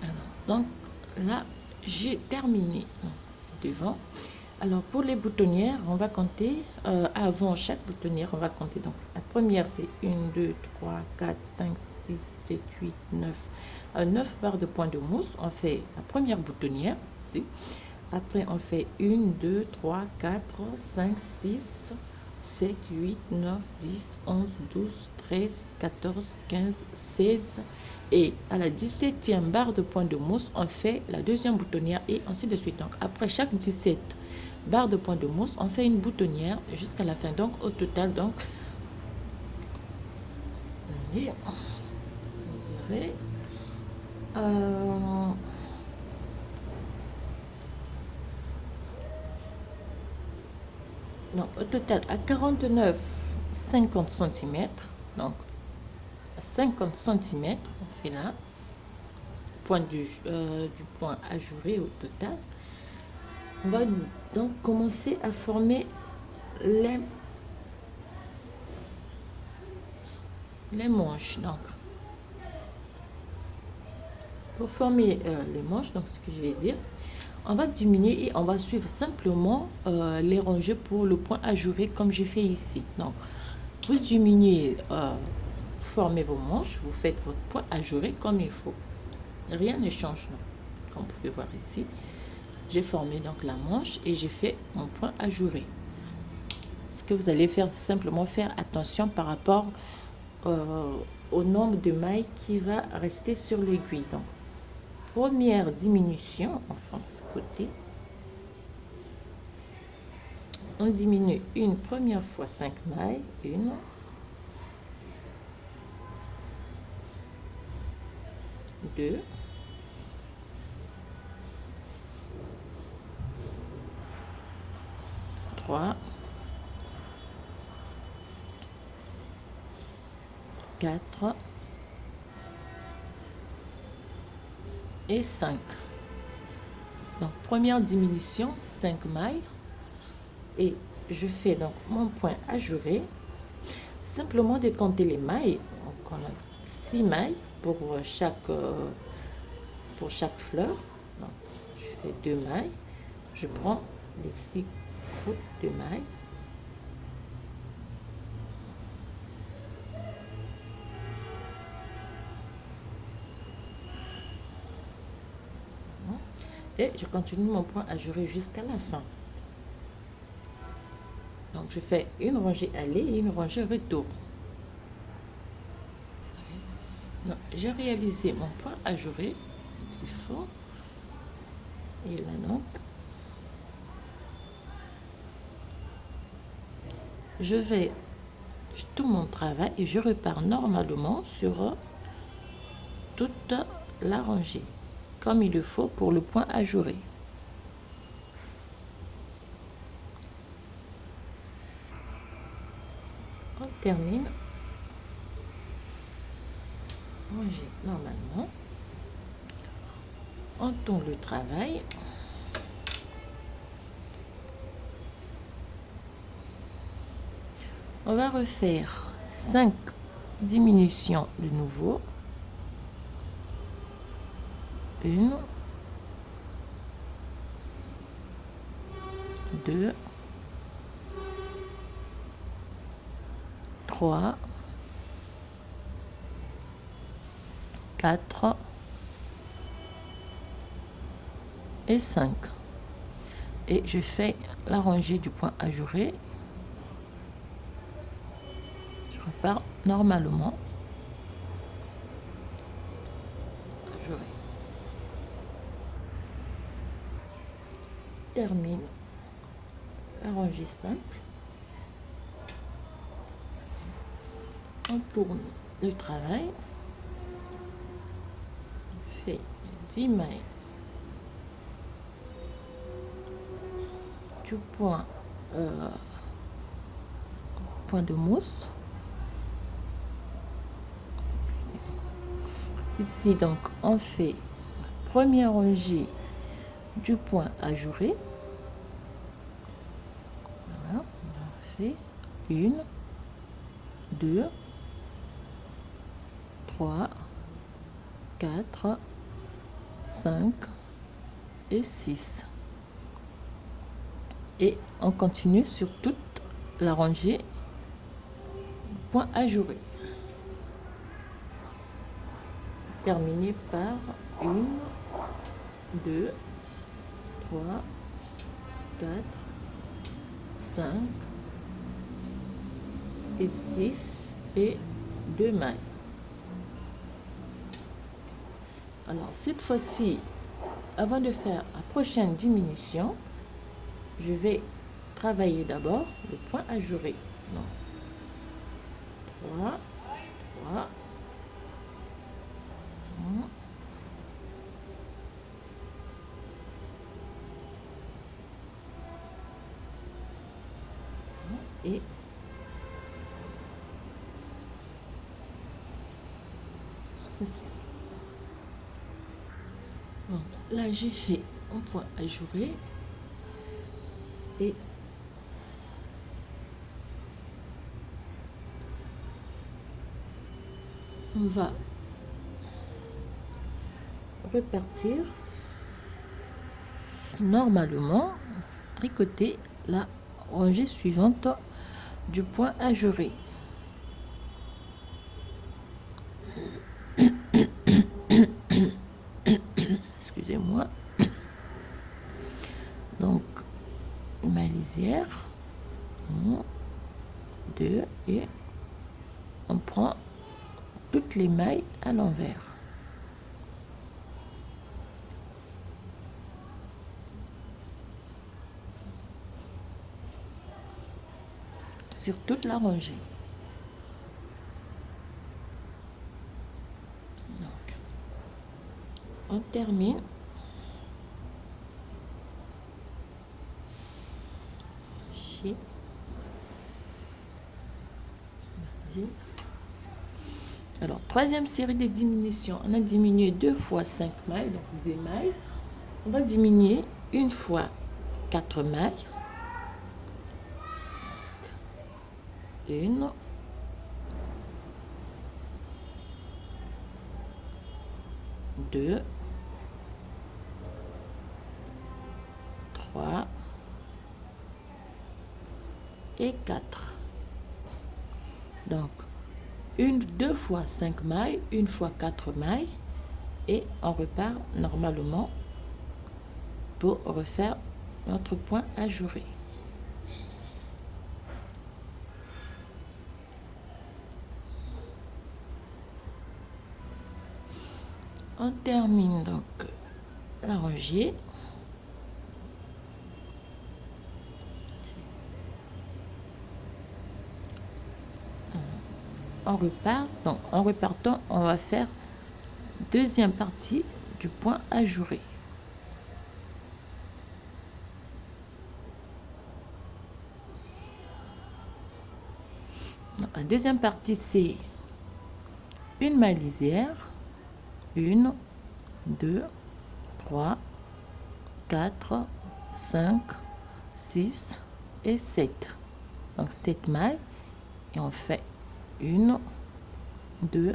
Alors, donc là, j'ai terminé devant. Alors, pour les boutonnières, on va compter avant chaque boutonnière, on va compter. Donc, la première, c'est 1, 2, 3, 4, 5, 6, 7, 8, 9. 9 barres de points de mousse. On fait la première boutonnière ici. Après, on fait 1, 2, 3, 4, 5, 6, 7, 8, 9, 10, 11, 12, 13, 14, 15, 16. Et à la 17e barre de points de mousse, on fait la deuxième boutonnière et ainsi de suite. Donc, après chaque 17 barres de points de mousse, on fait une boutonnière jusqu'à la fin. Donc, au total, donc, allez, mesurer. Non, au total, à 49, 50 cm. Donc, 50 cm, on fait là, point du point ajouré au total. On va donc commencer à former les manches. Donc, pour former les manches, donc ce que je vais dire, on va diminuer et on va suivre simplement les rangées pour le point ajouré comme j'ai fait ici. Donc, vous diminuez, formez vos manches, vous faites votre point ajouré comme il faut. Rien ne change, non. Comme vous pouvez voir ici, j'ai formé donc la manche et j'ai fait mon point ajouré. Ce que vous allez faire, c'est simplement faire attention par rapport au nombre de mailles qui va rester sur l'aiguille. Donc, première diminution, enfin, ce côté, on diminue une première fois 5 mailles, 1, 2, 3, 4 et 5. Donc, première diminution, 5 mailles. Et je fais donc mon point ajouré. Simplement de compter les mailles. Donc, on a 6 mailles pour chaque fleur. Donc, je fais 2 mailles. Je prends les 6 groupes de mailles. Et je continue mon point ajouré jusqu'à la fin. Donc, je fais une rangée aller et une rangée retour. J'ai réalisé mon point ajouré. C'est fort. Et là, donc, je vais tout mon travail et je repars normalement sur toute la rangée, comme il le faut pour le point ajouré. On termine. Rangée normalement. On tourne le travail. On va refaire 5 diminutions de nouveau. 1, 2, 3, 4 et 5. Et je fais la rangée du point ajouré. Je repars normalement. Ajouré. Termine la rangée simple. On tourne le travail. On fait 10 mailles du point de mousse. Ici, donc, on fait première rangée du point ajouré. Voilà, on fait 1, 2, 3, 4, 5 et 6. Et on continue sur toute la rangée point ajouré. Terminé par 1, 2, 3, 4, 5 et 6 et 2 mailles. Alors cette fois-ci, avant de faire la prochaine diminution, je vais travailler d'abord le point ajouré. Donc, 3, 3, 1 et ceci. Donc, là j'ai fait un point ajouré et on va repartir normalement, tricoter la rangée suivante du point ajouré. Excusez-moi. Donc ma lisière, 1, 2 et on prend toutes les mailles à l'envers. Sur toute la rangée. Donc, on termine. Alors, troisième série de diminution. On a diminué 2 fois 5 mailles, donc des mailles. On va diminuer une fois 4 mailles. 1, 2, 3 et 4. Donc, 2 fois 5 mailles, 1 fois 4 mailles et on repart normalement pour refaire notre point ajouré. On termine donc la rangée. On repart, donc en repartant, on va faire deuxième partie du point ajouré. La deuxième partie, c'est une maille lisière, 1, 2, 3, 4, 5, 6 et 7. Donc 7 mailles et on fait 1, 2,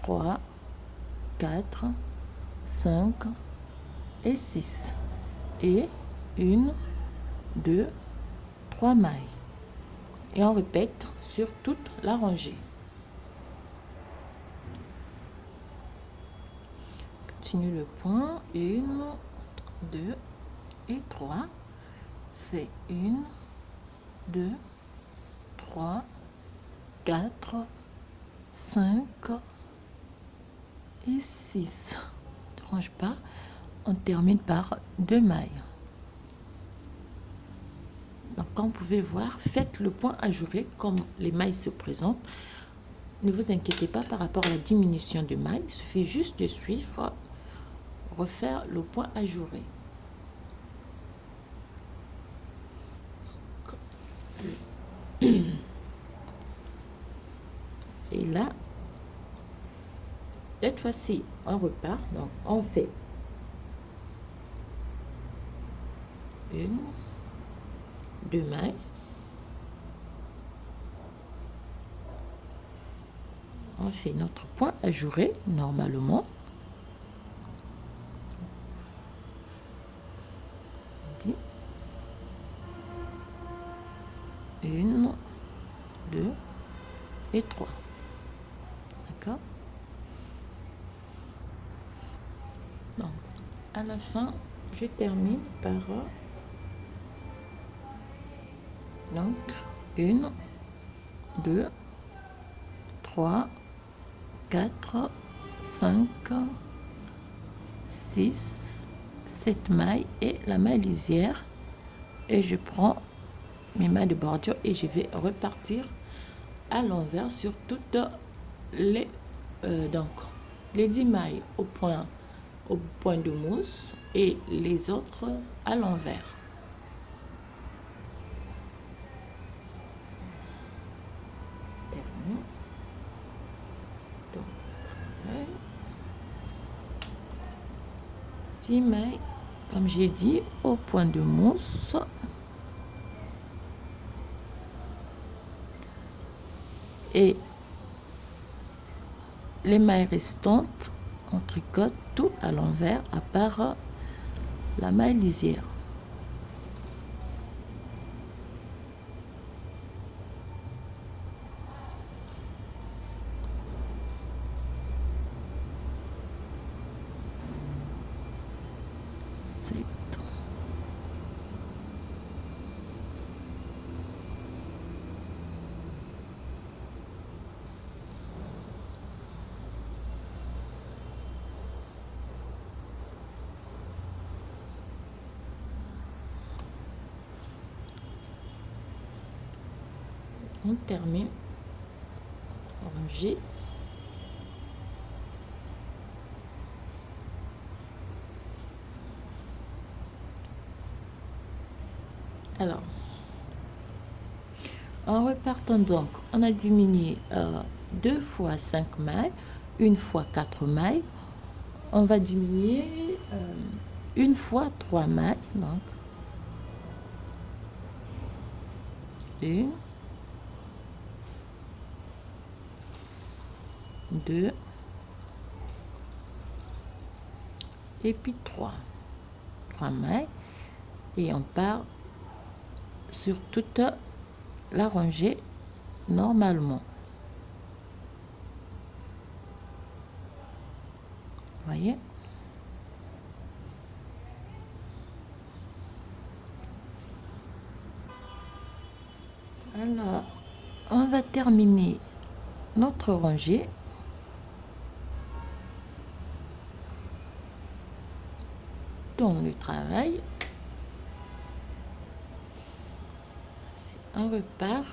3, 4, 5 et 6 et 1, 2, 3 mailles. Et on répète sur toute la rangée. Continue le point. 1, 2 et 3. Fait 1, 2, 3, 4, 5 et 6. Ne range pas. On termine par 2 mailles. Donc, comme vous pouvez voir, faites le point ajouré comme les mailles se présentent. Ne vous inquiétez pas par rapport à la diminution de mailles. Il suffit juste de suivre, refaire le point ajouré. Et là, cette fois-ci, on repart. Donc, on fait 1, 2 mailles. On fait notre point ajouré normalement. et 3. D'accord? Donc, à la fin, je termine par donc 1, 2, 3, 4, 5, 6, 7 mailles et la maille lisière. Et je prends mes mailles de bordure et je vais repartir à l'envers sur toutes les donc les 10 mailles au point de mousse et les autres à l'envers. Terminé. Donc, 10 mailles, comme j'ai dit, au point de mousse. Et les mailles restantes, on tricote tout à l'envers à part la maille lisière. On termine rangé. Alors, en repartant donc, on a diminué 2 fois 5 mailles, 1 fois 4 mailles. On va diminuer 1 fois 3 mailles. Donc, 1, 2 et puis 3 mailles et on part sur toute la rangée normalement. Voyez, alors on va terminer notre rangée dans le travail. On repart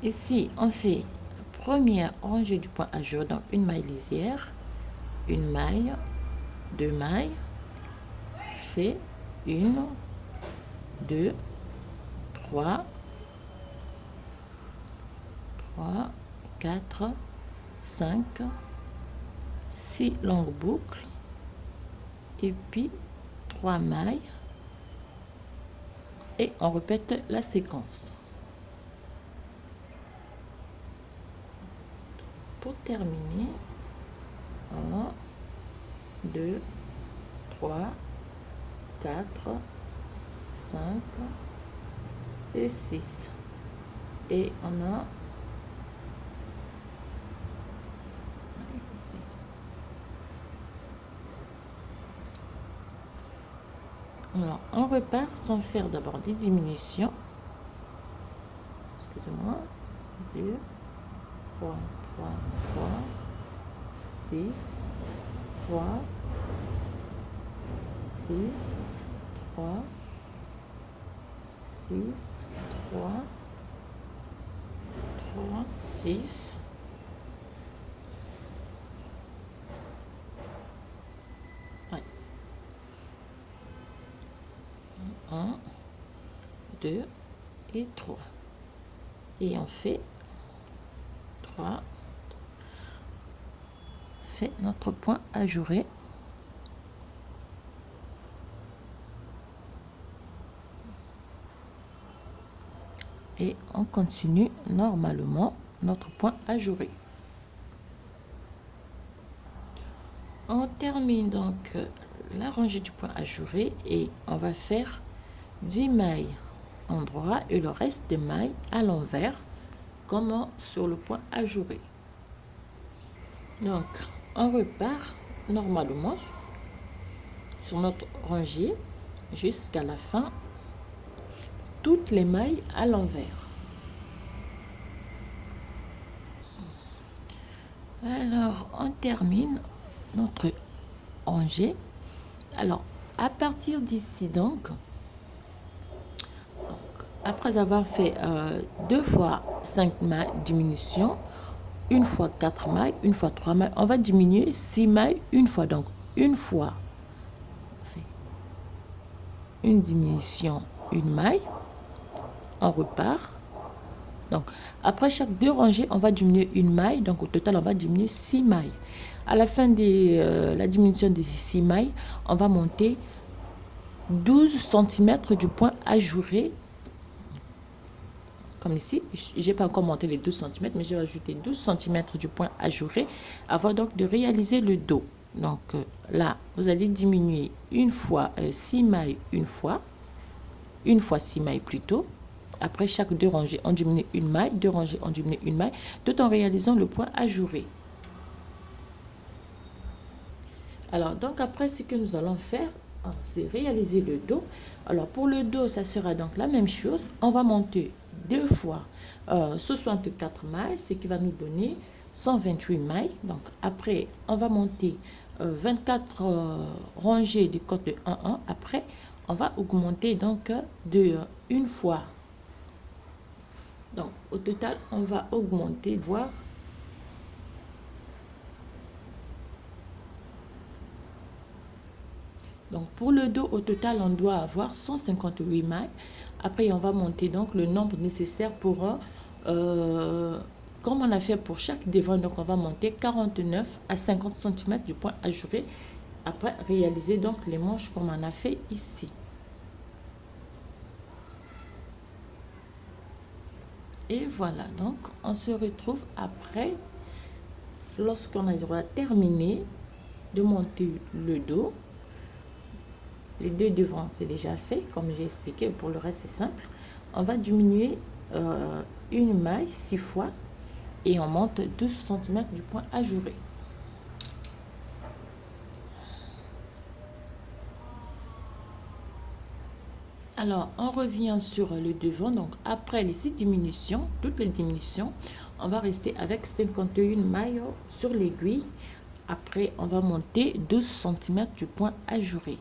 ici. On fait première rangée du point à jour, donc une maille lisière, une maille, 2 mailles, fait 1, 2, 3, 4, 5, 6 longues boucles et puis 3 mailles et on répète la séquence. Pour terminer, 1, 2, 3, 4, 5 et 6. Et on a alors, on repart sans faire d'abord des diminutions. Excusez-moi. 2, 3, 6, 3, 6, 3, 6, 3, 3, 6. Ouais. 1, 2 et 3. Et on fait 3. Fait notre point ajouré. Et on continue normalement notre point ajouré. On termine donc la rangée du point ajouré et on va faire 10 mailles en droit et le reste des mailles à l'envers comme sur le point ajouré. Donc on repart normalement sur notre rangée jusqu'à la fin, toutes les mailles à l'envers. Alors on termine notre rangée. Alors à partir d'ici donc après avoir fait 2 fois 5 mailles diminution, une fois 4 mailles, une fois 3 mailles, on va diminuer 6 mailles une fois. Donc une fois on fait une diminution, une maille, on repart. Donc après chaque 2 rangées on va diminuer une maille, donc au total on va diminuer 6 mailles. À la fin de la diminution des 6 mailles, on va monter 12 cm du point ajouré. Comme ici, j'ai pas encore monté les 12 cm, mais j'ai ajouté 12 cm du point ajouré avant donc de réaliser le dos. Donc là, vous allez diminuer une fois 6 mailles, une fois 6 mailles plutôt. Après chaque 2 rangées, on diminue une maille, 2 rangées, on diminue une maille, tout en réalisant le point ajouré. Alors, donc après, ce que nous allons faire, c'est réaliser le dos. Alors, pour le dos, ça sera donc la même chose. On va monter 2 fois 64 mailles, ce qui va nous donner 128 mailles. Donc, après, on va monter 24 rangées du côte de 1-1. Après, on va augmenter donc de une fois. Donc, au total, on va augmenter, voir. Donc, pour le dos, au total, on doit avoir 158 mailles. Après, on va monter donc le nombre nécessaire pour, comme on a fait pour chaque devant, donc on va monter 49 à 50 cm du point ajouré. Après, réaliser donc les manches comme on a fait ici. Et voilà, donc on se retrouve après, lorsqu'on aura terminé de monter le dos. Les 2 devant, c'est déjà fait, comme j'ai expliqué. Pour le reste, c'est simple. On va diminuer une maille 6 fois et on monte 12 cm du point ajouré. Alors, on revient sur le devant. Donc, après les 6 diminutions, toutes les diminutions, on va rester avec 51 mailles sur l'aiguille. Après, on va monter 12 cm du point ajouré.